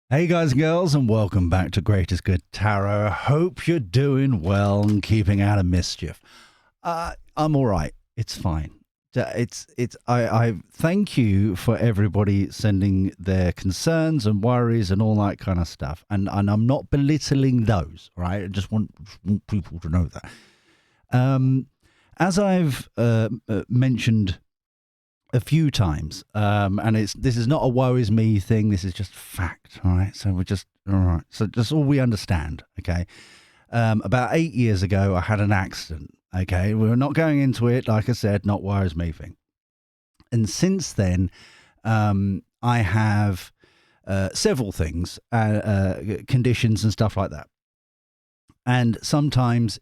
Hey guys and girls, and welcome back to Greatest Good Tarot. Hope you're doing well and keeping out of mischief. I'm all right. It's fine. I thank you for everybody sending their concerns and worries and all that kind of stuff. And I'm not belittling those, right? I just want people to know that. As I've mentioned a few times, and this is not a woe is me thing. This is just fact, all right? So we're just all right. So just all we understand, okay? About 8 years ago, I had an accident. Okay, we're not going into it. Like I said, not woe is me thing. And since then, I have several things, conditions and stuff like that. And sometimes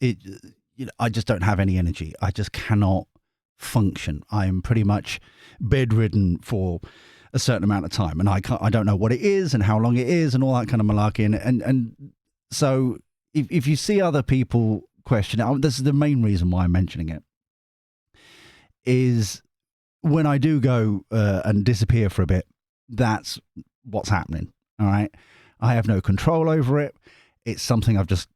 I just don't have any energy. I just cannot function. I am pretty much bedridden for a certain amount of time, and I don't know what it is and how long it is and all that kind of malarkey. And so if you see other people question it, this is the main reason why I'm mentioning it, is when I do go and disappear for a bit, that's what's happening. All right. I have no control over it. It's something I've just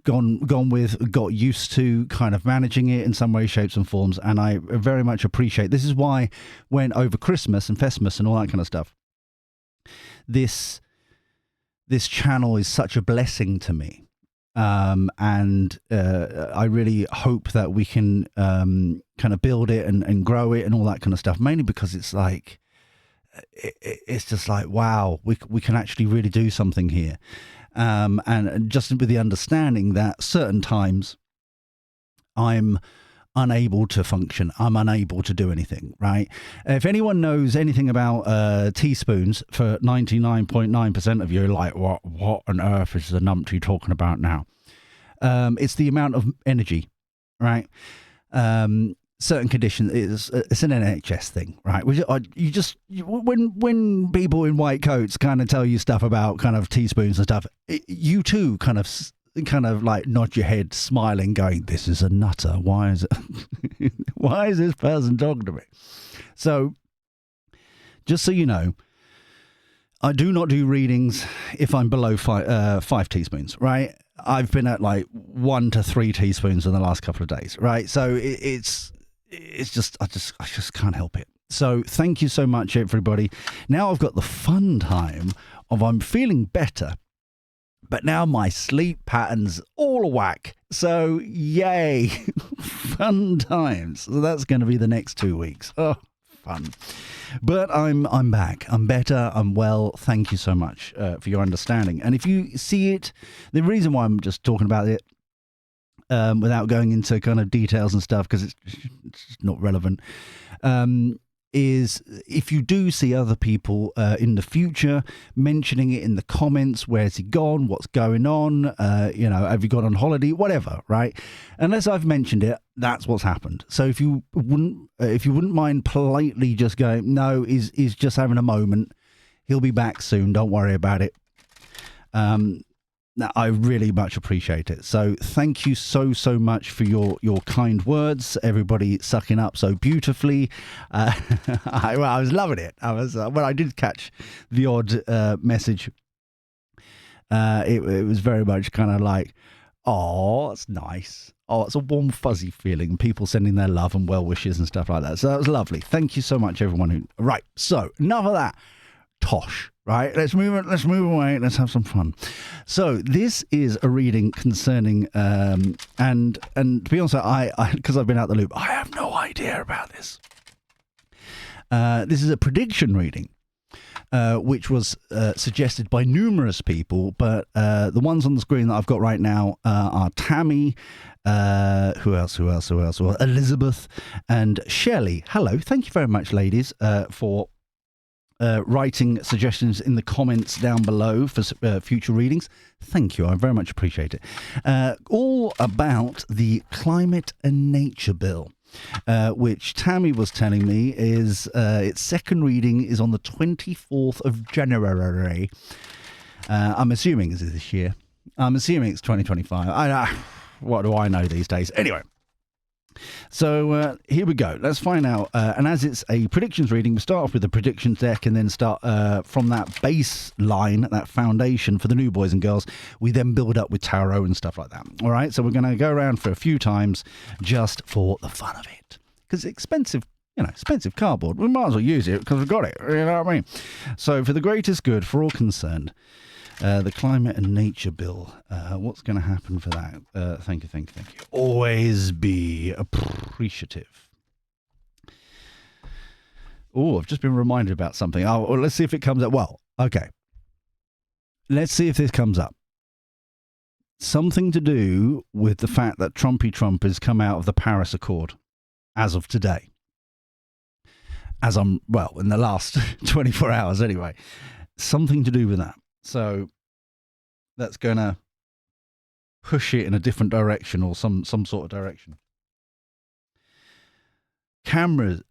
gone with, got used to kind of managing it in some way, shapes and forms. And I very much appreciate, this is why when over Christmas and Festmas and all that kind of stuff, this channel is such a blessing to me. And I really hope that we can kind of build it and grow it and all that kind of stuff, mainly because it's like, it's just like, wow, we can actually really do something here. And just with the understanding that certain times I'm unable to function, I'm unable to do anything, right? If anyone knows anything about teaspoons, for 99.9% of you, like, what on earth is the numpty talking about now? It's the amount of energy, right? Certain conditions, it's an NHS thing, right? When people in white coats kind of tell you stuff about kind of teaspoons and stuff, you too kind of like nod your head, smiling, going, "This is a nutter. Why is it? Why is this person talking to me?" So, just so you know, I do not do readings if I'm below 5 teaspoons, right? I've been at like 1 to 3 teaspoons in the last couple of days, right? So it's just, I just can't help it. So thank you so much, everybody. Now I've got the fun time of, I'm feeling better, but now my sleep pattern's all whack. So yay, fun times. So that's going to be the next 2 weeks. Oh, fun. But I'm back. I'm better. I'm well. Thank you so much for your understanding. And if you see it, the reason why I'm just talking about it, without going into kind of details and stuff, because it's not relevant, is if you do see other people in the future mentioning it in the comments, where's he gone, what's going on, have you gone on holiday, whatever, right? Unless I've mentioned it, that's what's happened. So if you wouldn't mind politely just going, no, he's just having a moment, he'll be back soon, don't worry about it. I really much appreciate it. So thank you so much for your kind words. Everybody sucking up so beautifully. I was loving it. I did catch the odd message. It was very much kind of like, oh, that's nice. Oh, it's a warm, fuzzy feeling. People sending their love and well wishes and stuff like that. So that was lovely. Thank you so much, everyone. Right. So enough of that tosh. Right, let's move away. Let's have some fun. So this is a reading concerning, and to be honest, I because I've been out the loop, I have no idea about this. This is a prediction reading, which was suggested by numerous people, but the ones on the screen that I've got right now are Tammy, who else? Well, Elizabeth and Shelley. Hello, thank you very much, ladies, for writing suggestions in the comments down below for future readings. Thank you. I very much appreciate it. All about the Climate and Nature Bill, which Tammy was telling me is its second reading is on the 24th of January. I'm assuming it's this year. I'm assuming it's 2025. What do I know these days? Anyway. So here we go. Let's find out. And as it's a predictions reading, we start off with the predictions deck and then start from that baseline, that foundation for the new boys and girls. We then build up with tarot and stuff like that. All right. So we're going to go around for a few times just for the fun of it. Because it's expensive. Expensive cardboard. We might as well use it because we've got it. You know what I mean? So for the greatest good for all concerned, the climate and nature bill. What's going to happen for that? Thank you. Always be appreciative. Oh, I've just been reminded about something. Oh, well, let's see if it comes up. Well, okay. Let's see if this comes up. Something to do with the fact that Trumpy Trump has come out of the Paris Accord as of today. In the last 24 hours anyway. Something to do with that. So that's going to push it in a different direction or some sort of direction. Cameras,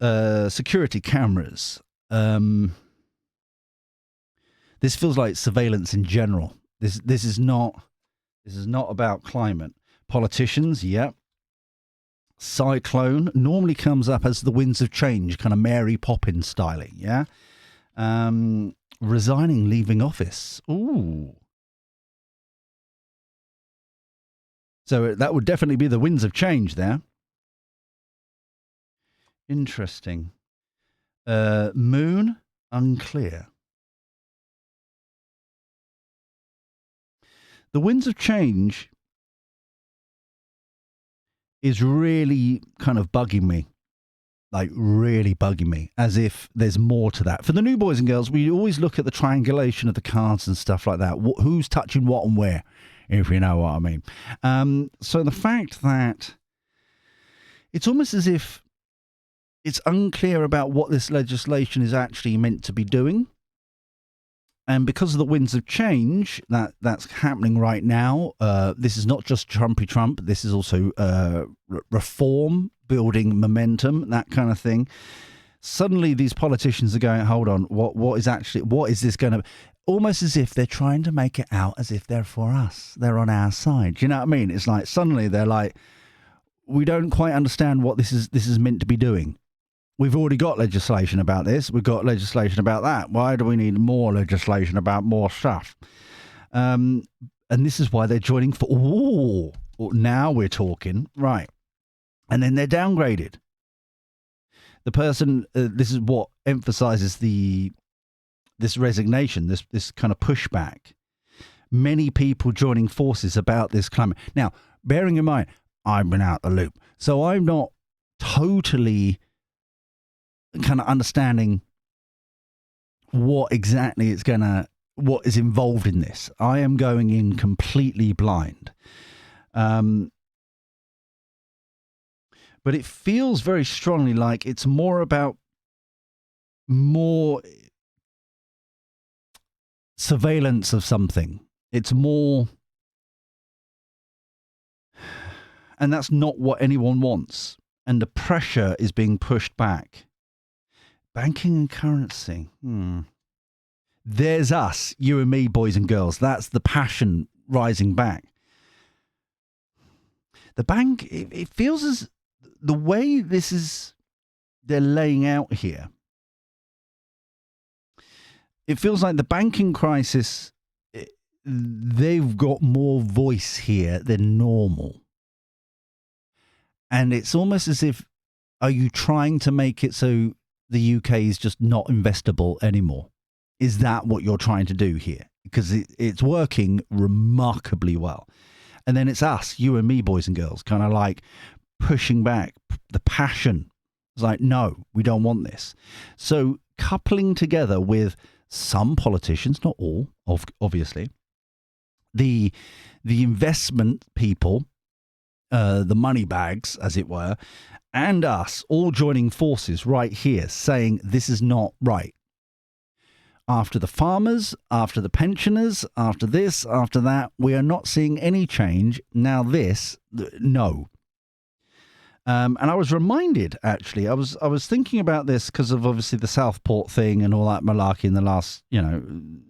security cameras. This feels like surveillance in general. This is not about climate. Politicians, yep. Cyclone normally comes up as the winds of change, kind of Mary Poppins styling, yeah? Resigning, leaving office. Ooh. So that would definitely be the winds of change there. Interesting. Moon, unclear. The winds of change is really kind of bugging me. Like really bugging me, as if there's more to that. For the new boys and girls, we always look at the triangulation of the cards and stuff like that. Who's touching what and where, if you know what I mean. So the fact that it's almost as if it's unclear about what this legislation is actually meant to be doing. And because of the winds of change that's happening right now, this is not just Trumpy Trump. This is also reform, building momentum, that kind of thing. Suddenly, these politicians are going, "Hold on, what is this going to?" Almost as if they're trying to make it out as if they're for us. They're on our side. Do you know what I mean? It's like suddenly they're like, "We don't quite understand what this is meant to be doing." We've already got legislation about this. We've got legislation about that. Why do we need more legislation about more stuff? And this is why they're joining for... Ooh, now we're talking. Right. And then they're downgraded. The person... this is what emphasizes this resignation, this kind of pushback. Many people joining forces about this climate. Now, bearing in mind, I've been out the loop. So I'm not totally... kind of understanding what exactly what is involved in this. I am going in completely blind. But it feels very strongly like it's more about more surveillance of something. It's more, and that's not what anyone wants. And the pressure is being pushed back. Banking and currency. There's us, you and me, boys and girls. That's the passion rising back. The bank, it feels as the way they're laying out here. It feels like the banking crisis, they've got more voice here than normal. And it's almost as if, are you trying to make it so the UK is just not investable anymore? Is that what you're trying to do here? Because it's working remarkably well. And then it's us, you and me, boys and girls, kind of like pushing back the passion. It's like, no, we don't want this. So coupling together with some politicians, not all, obviously, the investment people, the money bags, as it were, and us all joining forces right here saying this is not right. After the farmers, after the pensioners, after this, after that, we are not seeing any change. Now this, no. And I was reminded, actually, I was thinking about this because of obviously the Southport thing and all that malarkey in the last,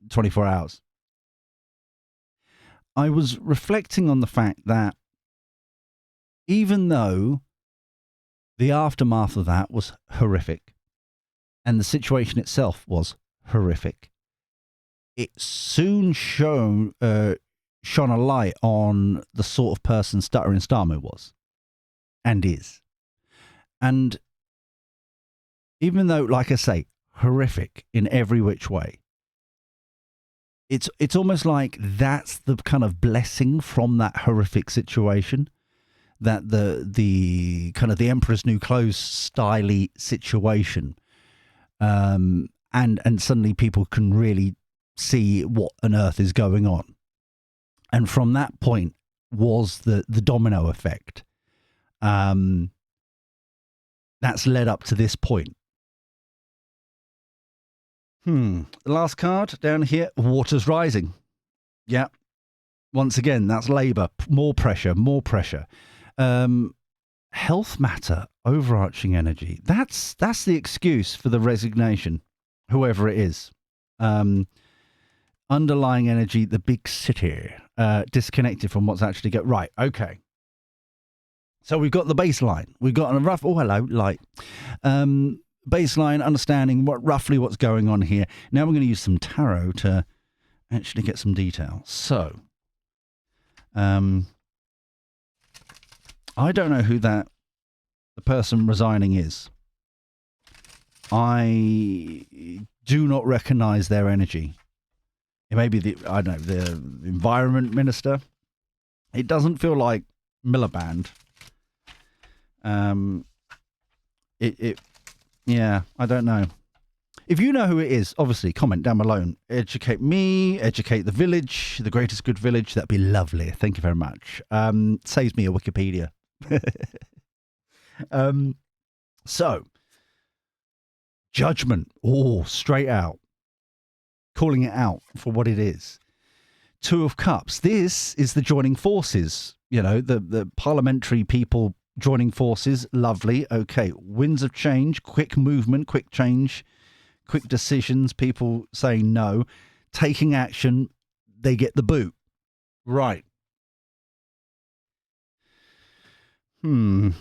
24 hours. I was reflecting on the fact that even though The aftermath of that was horrific, and the situation itself was horrific. It soon shone a light on the sort of person Stuttering Starmer was and is. And even though, like I say, horrific in every which way, it's almost like that's the kind of blessing from that horrific situation, that the kind of the Emperor's New Clothes style-y situation, and suddenly people can really see what on earth is going on. And from that point was the domino effect. That's led up to this point. The last card down here, water's rising. Yeah. Once again, that's Labour. More pressure. Health matter, overarching energy. That's the excuse for the resignation, whoever it is. Underlying energy, the big city, disconnected from what's actually going. Right, okay. So we've got the baseline. We've got a rough, light. Baseline, understanding roughly what's going on here. Now we're going to use some tarot to actually get some detail. So, I don't know who the person resigning is. I do not recognize their energy. It may be the environment minister. It doesn't feel like Miliband. Yeah, I don't know. If you know who it is, obviously comment down below. Educate me, educate the village, the greatest good village. That'd be lovely. Thank you very much. Saves me a Wikipedia. So, judgment. Oh, straight out. Calling it out for what it is. Two of Cups. This is the joining forces. You know, the parliamentary people joining forces. Lovely. Okay. Winds of change, quick movement, quick change, quick decisions. People saying no, taking action. They get the boot. Right. I'm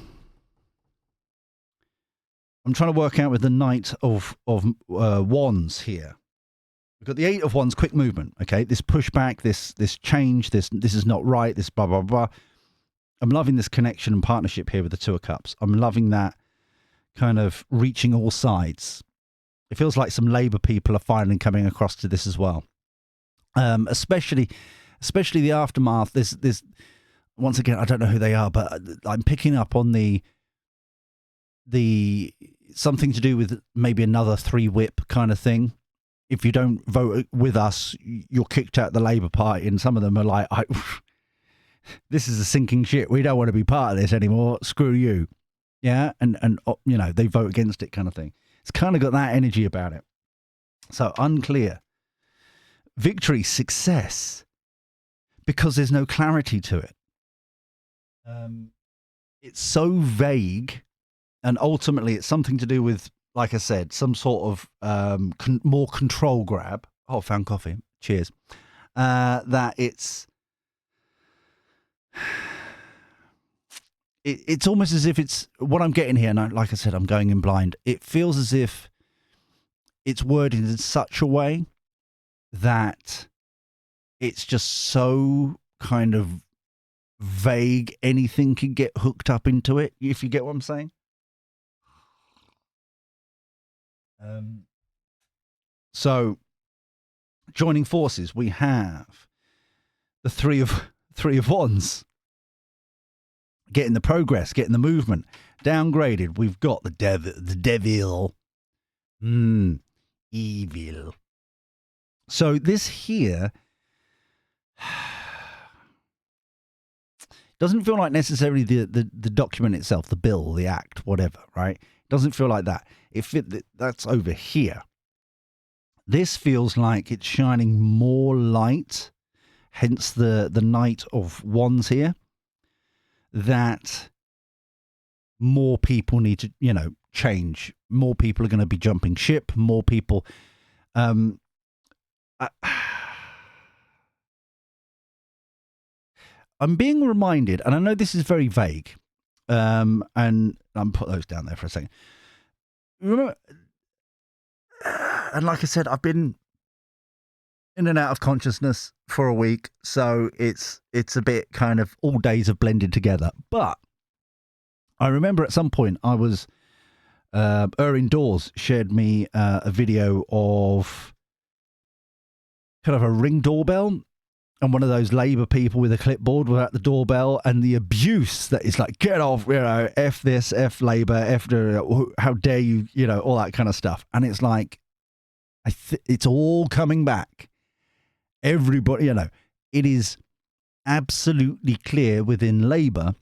trying to work out with the Knight of Wands here. We've got the Eight of Wands, quick movement. Okay, this pushback, this change, this is not right. This blah blah blah. I'm loving this connection and partnership here with the Two of Cups. I'm loving that kind of reaching all sides. It feels like some Labour people are finally coming across to this as well. Especially the aftermath. There's once again, I don't know who they are, but I'm picking up on the something to do with maybe another 3-whip kind of thing. If you don't vote with us, you're kicked out of the Labour Party. And some of them are like, this is a sinking ship. We don't want to be part of this anymore. Screw you. Yeah. And you know, they vote against it kind of thing. It's kind of got that energy about it. So unclear. Victory, success, because there's no clarity to it. It's so vague, and ultimately it's something to do with, like I said, some sort of more control grab. Oh, found coffee. Cheers. That it's almost as if it's what I'm getting here. And like I said, I'm going in blind. It feels as if it's worded in such a way that it's just so kind of vague. Anything can get hooked up into it, if you get what I'm saying. So joining forces, we have the three of Wands, getting the progress, getting the movement. Downgraded, we've got the devil, evil. So this here doesn't feel like necessarily the document itself, the bill, the act, whatever, right? Doesn't feel like that. That's over here. This feels like it's shining more light, hence the Knight of Wands here, that more people need to, change. More people are going to be jumping ship. More people. I'm being reminded, and I know this is very vague, And I'm put those down there for a second. Remember, and like I said, I've been in and out of consciousness for a week, so it's a bit kind of all days have blended together. But I remember at some point I was Erin Dawes shared me a video of kind of a Ring doorbell, and one of those Labour people with a clipboard were at the doorbell, and the abuse that is like, get off, F this, F Labour, F, how dare you, all that kind of stuff. And it's like, it's all coming back. Everybody, it is absolutely clear within Labour,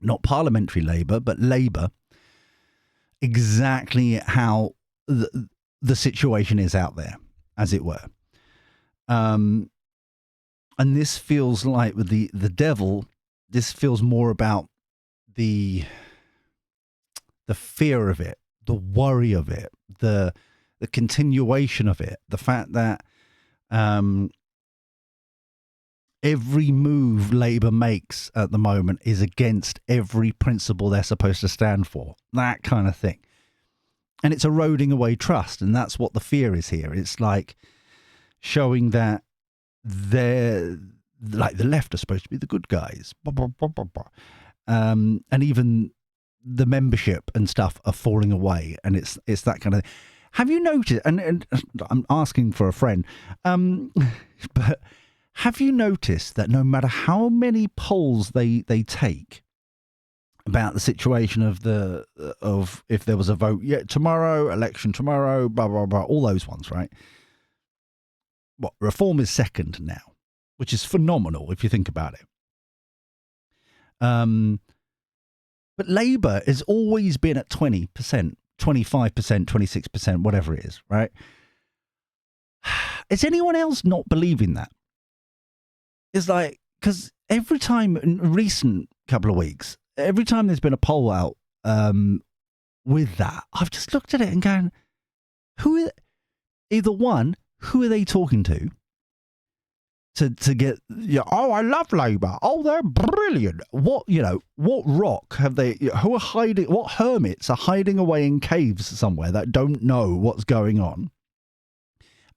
not parliamentary Labour, but Labour, exactly how the situation is out there, as it were. And this feels like with the devil, this feels more about the fear of it, the worry of it, the continuation of it, the fact that every move Labour makes at the moment is against every principle they're supposed to stand for, that kind of thing. And it's eroding away trust, and that's what the fear is here. It's like showing that they're like the left are supposed to be the good guys, and even the membership and stuff are falling away, and it's that kind of thing. Have you noticed, and I'm asking for a friend, but have you noticed that no matter how many polls they take about the situation of if there was a vote tomorrow, election tomorrow, blah blah blah, all those ones, right? What, Reform is second now, which is phenomenal if you think about it. But Labour has always been at 20%, 25%, 26%, whatever it is, right? Is anyone else not believing that? It's like, because every time in recent couple of weeks, every time there's been a poll out with that, I've just looked at it and gone, who are they talking to get, oh, I love Labour. Oh, they're brilliant. What rock have they, who are hiding, what hermits are hiding away in caves somewhere that don't know what's going on?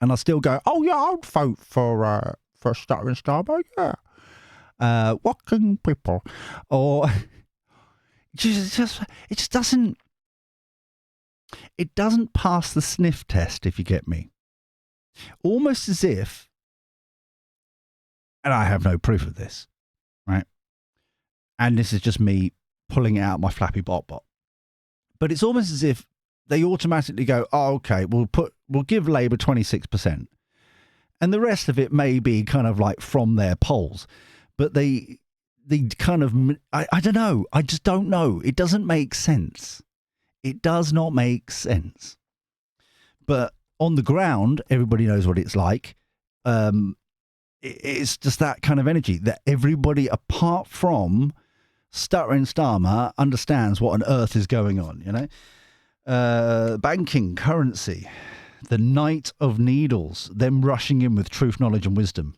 And I still go, oh, yeah, I'd vote for Stuttering Starbuck, yeah. Working people. Or, it just doesn't pass the sniff test, if you get me. Almost as if, and I have no proof of this, right? And this is just me pulling it out my flappy bot. But it's almost as if they automatically go, oh, okay, we'll give Labour 26%. And the rest of it may be kind of like from their polls. But they kind of, I don't know. I just don't know. It doesn't make sense. It does not make sense. But on the ground, everybody knows what it's like. It's just that kind of energy that everybody, apart from Stuttering Starmer, understands what on earth is going on, banking, currency, the Knight of Needles, them rushing in with truth, knowledge and wisdom.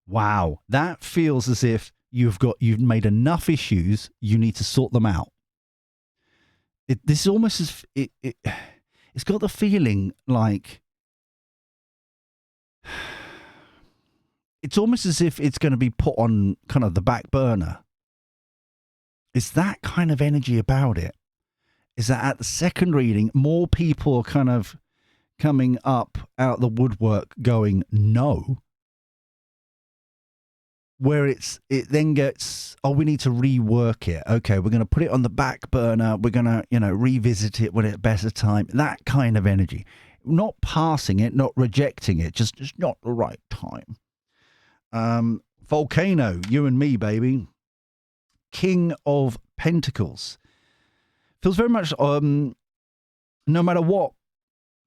Wow, that feels as if you've made enough issues, you need to sort them out. This is almost as it's got the feeling like it's almost as if it's going to be put on kind of the back burner. It's that kind of energy about it. Is that at the second reading, more people are kind of coming up out the woodwork going, no. Where it then gets, oh, we need to rework it. Okay, we're going to put it on the back burner. We're going to, revisit it when it's better time. That kind of energy. Not passing it, not rejecting it, just not the right time. Volcano, you and me, baby. King of Pentacles. Feels very much, no matter what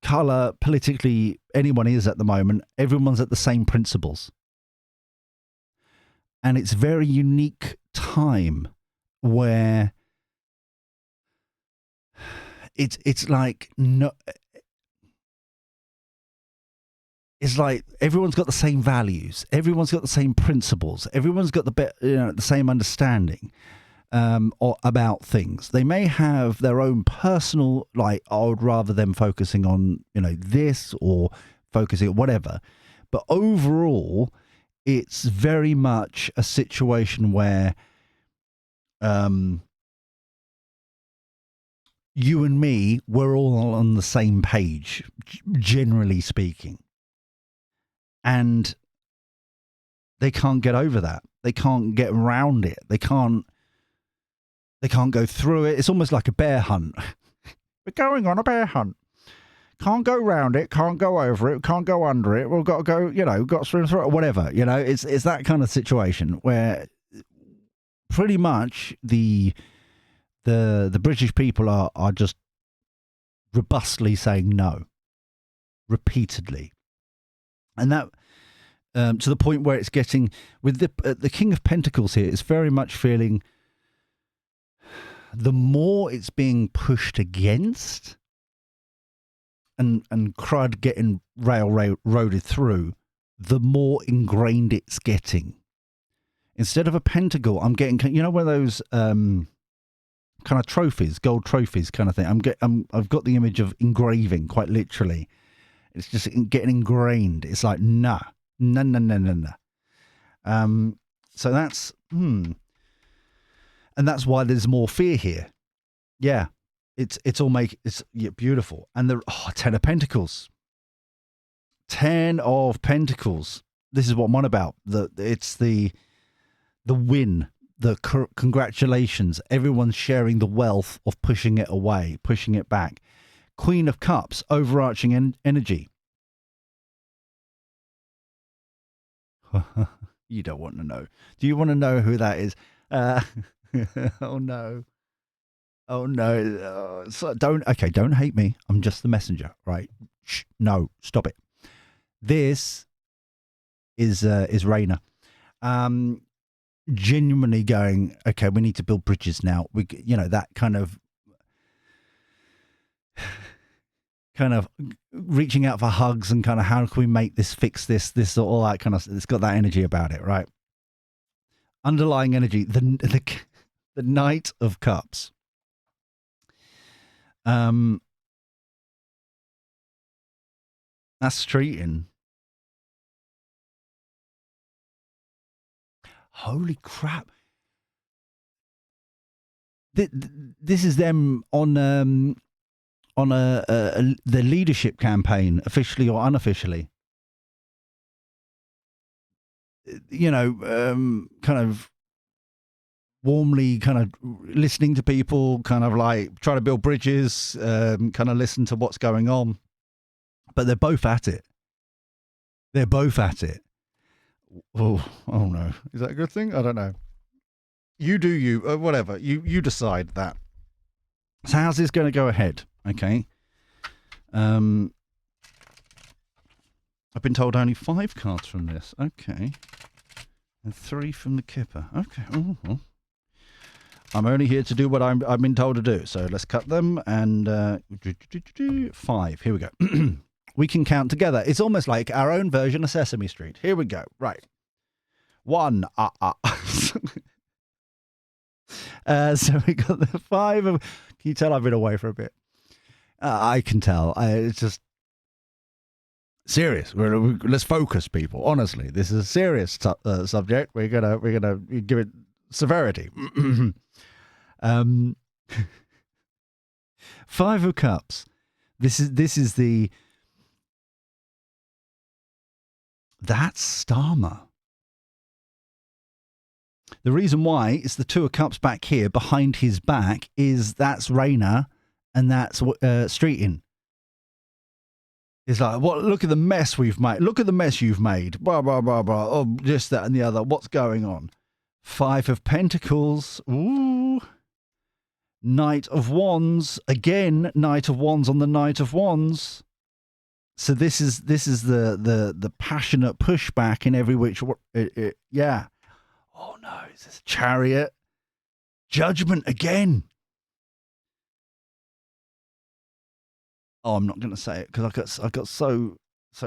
colour politically anyone is at the moment, everyone's at the same principles. And it's a very unique time where it's like no. It's like everyone's got the same values. Everyone's got the same principles. Everyone's got the same understanding. or about things. They may have their own personal, like, I would rather them focusing on, this or focusing on whatever. But overall, it's very much a situation where you and me, we're all on the same page, generally speaking. And they can't get over that. They can't get around it. They can't go through it. It's almost like a bear hunt. We're going on a bear hunt. Can't go round it, can't go over it, can't go under it. We've got to go, we've got to swim through it, or whatever. It's that kind of situation where pretty much the British people are just robustly saying no, repeatedly, and that to the point where it's getting with the King of Pentacles here. It's very much feeling the more it's being pushed against and crud getting railroaded through, the more ingrained it's getting. Instead of a pentacle, I'm getting, one of those kind of trophies, gold trophies kind of thing. I've got the image of engraving, quite literally. It's just getting ingrained. It's like, no. So that's, and that's why there's more fear here. Yeah. It's beautiful. And the 10 of Pentacles. 10 of Pentacles. This is what I'm on about. It's the win, the congratulations. Everyone's sharing the wealth of pushing it away, pushing it back. Queen of Cups, overarching energy. You don't want to know. Do you want to know who that is? Oh no. Oh no! Don't hate me. I'm just the messenger, right? Shh, no, stop it. This is Raina, genuinely going. Okay, we need to build bridges now. That kind of reaching out for hugs and kind of how can we make this, fix this, all that kind of. It's got that energy about it, right? Underlying energy. The Knight of Cups. That's Streeting. Holy crap. This is them on the leadership campaign, officially or unofficially. Kind of warmly kind of listening to people, kind of like trying to build bridges, kind of listen to what's going on. But they're both at it. Oh no. Is that a good thing? I don't know. You do you, whatever. You decide that. So how's this going to go ahead? Okay. I've been told only 5 cards from this. Okay. And 3 from the Kipper. Okay. Oh. I'm only here to do what I've been told to do. So let's cut them. And 5. Here we go. We can count together. It's almost like our own version of Sesame Street. Here we go. Right. 1. So we got the 5 of... Can you tell I've been away for a bit? I can tell. It's just... serious. Let's focus, people. Honestly, this is a serious subject. We're gonna give it severity. 5 of Cups. This is the... That's Starmer. The reason why it's the 2 of Cups back here behind his back is that's Raina and that's Streeting. It's like, what? Look at the mess we've made. Look at the mess you've made. Blah, blah, blah, blah. Oh, this, that, and the other. What's going on? 5 of Pentacles. Ooh. Knight of Wands. Again, Knight of Wands on the Knight of Wands. So this is the passionate pushback in every which yeah. Oh no, is this Chariot? Judgment again. Oh, I'm not going to say it because I got so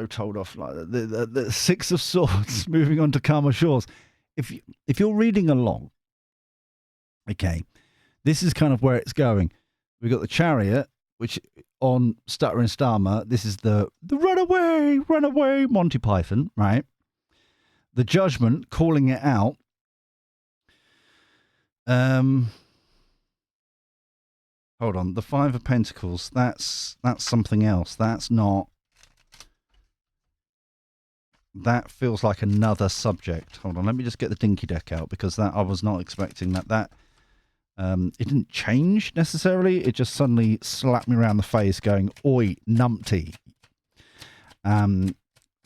told off. Like the 6 of Swords moving on to Calmer Shores. If you're reading along Okay. This is kind of where it's going. We've got the Chariot, which on Stutter and Starmer, this is the run away, Monty Python, right? The Judgment calling it out. Hold on. The Five of Pentacles, that's something else. That's not. That feels like another subject. Hold on, let me just get the dinky deck out because that I was not expecting that. It didn't change necessarily. It just suddenly slapped me around the face going, oi, numpty.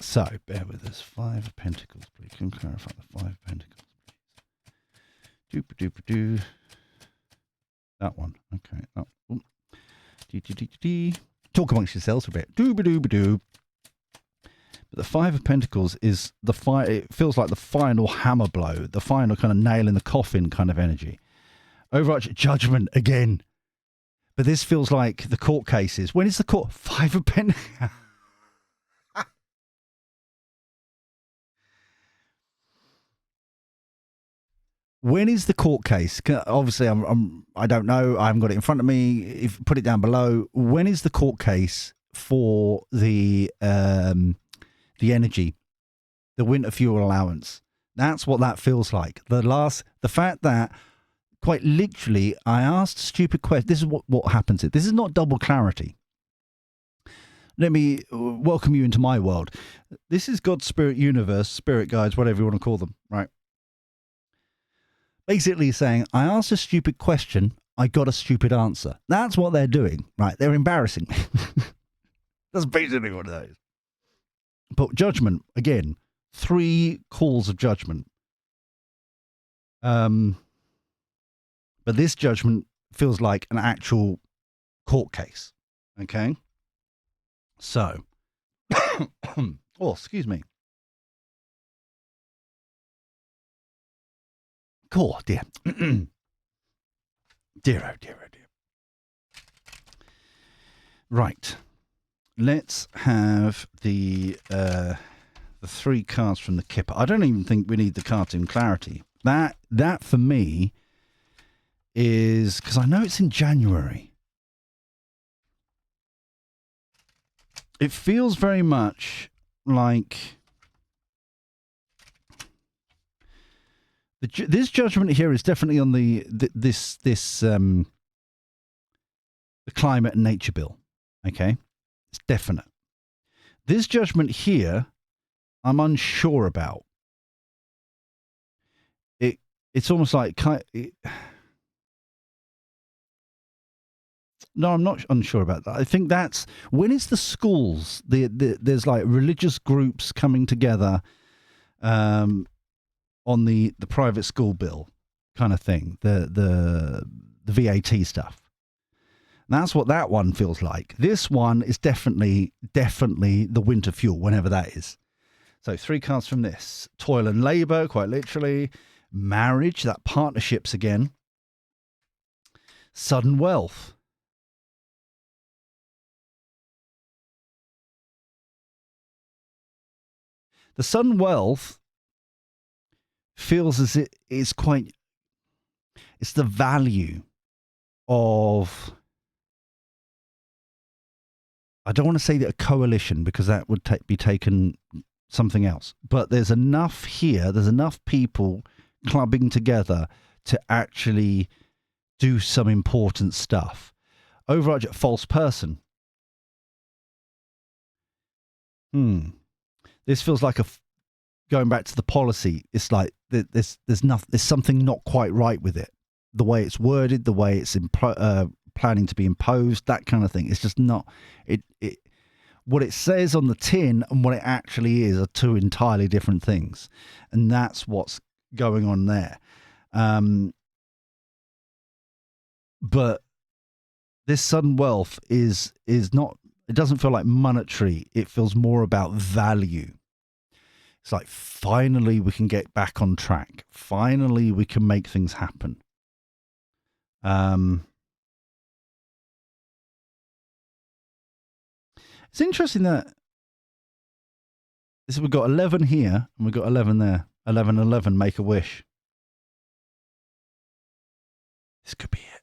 So, bear with us. Five of Pentacles, please. Can you clarify the Five of Pentacles, please? Doop-a-doop-a-doo. That one. Okay. Oh. Dee-dee-dee-dee. Talk amongst yourselves a bit. Dooba-dooba-doo. But the Five of Pentacles is it feels like the final hammer blow, the final kind of nail in the coffin kind of energy. Overarching Judgment again. But this feels like the court cases. When is the court? Five of Pentacles. When is the court case? Obviously, I don't know. I haven't got it in front of me. Put it down below. When is the court case for the energy, the winter fuel allowance? That's what that feels like. The fact that quite literally I asked a stupid question. This is what happens. This is not double clarity. Let me welcome you into my world. This is God's spirit universe, spirit guides, whatever you want to call them, right? Basically saying, I asked a stupid question, I got a stupid answer. That's what they're doing, right? They're embarrassing me. That's basically what it is. But Judgment, again, 3 calls of judgment. But this judgment feels like an actual court case. Okay? So. Oh, excuse me. Oh, dear. Dear, oh, dear, oh, dear. Right. Let's have the 3 cards from the Kipper. I don't even think we need the cards in clarity. That for me is, because I know it's in January. It feels very much like this judgment here is definitely on the climate and nature bill. Okay, it's definite. This judgment here, I'm unsure about. It's almost like no, I'm not unsure about that. I think that's when it's the schools. There's like religious groups coming together, on the private school bill kind of thing. The VAT stuff. That's what that one feels like. This one is definitely the winter fuel, whenever that is. So 3 cards from this: toil and labor, quite literally. Marriage, that partnerships again. Sudden wealth. The sudden wealth feels as it is quite. It's the value of. I don't want to say that a coalition, because that would be taken something else. But there's enough here. There's enough people clubbing together to actually do some important stuff. Overarching false person. This feels like going back to the policy. It's like there's something not quite right with it. The way it's worded, the way it's planning to be imposed, that kind of thing. It's just not it. What it says on the tin and what it actually is are 2 entirely different things, and that's what's going on there. But this sudden wealth is not. It doesn't feel like monetary. It feels more about value. It's like finally we can get back on track. Finally we can make things happen. It's interesting that we've got 11 here and we've got 11 there. 11, 11, make a wish. This could be it.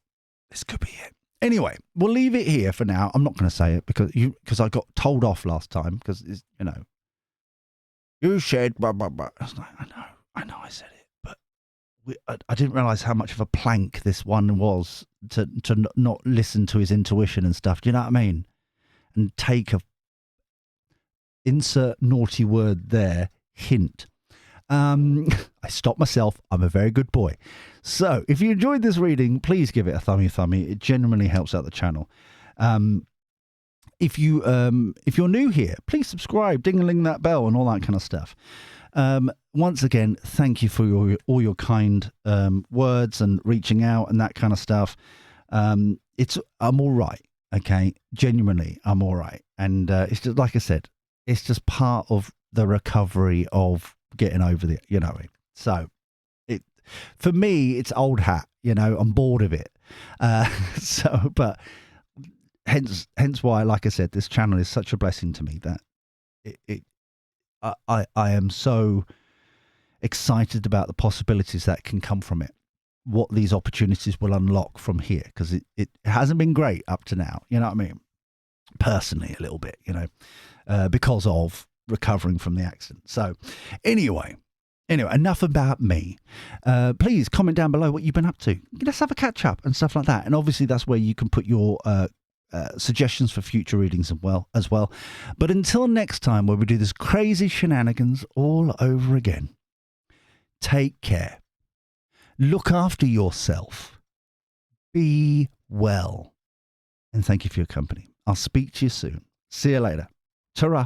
This could be it. Anyway, we'll leave it here for now. I'm not going to say it because I got told off last time because, you said blah, blah, blah. I was like, I know I said it, but I didn't realise how much of a plank this one was to not listen to his intuition and stuff. Do you know what I mean? And take a insert naughty word there, hint. I stopped myself. I'm a very good boy. So if you enjoyed this reading, please give it a thummy. It genuinely helps out the channel. If you're new here, please subscribe, ding-a-ling that bell and all that kind of stuff. Once again, thank you for all your kind words and reaching out and that kind of stuff. I'm all right. Okay. Genuinely, I'm all right. And it's just, like I said, it's just part of the recovery of getting over the, so for me, it's old hat, I'm bored of it. But hence why, like I said, this channel is such a blessing to me that I am so excited about the possibilities that can come from it, what these opportunities will unlock from here, because it hasn't been great up to now, you know what I mean? Personally, a little bit, because of recovering from the accident. So anyway, enough about me. Please comment down below what you've been up to. Let's have a catch up and stuff like that. And obviously that's where you can put your suggestions for future readings as well. But until next time, where we do this crazy shenanigans all over again, take care. Look after yourself. Be well. And thank you for your company. I'll speak to you soon. See you later. Ta-ra.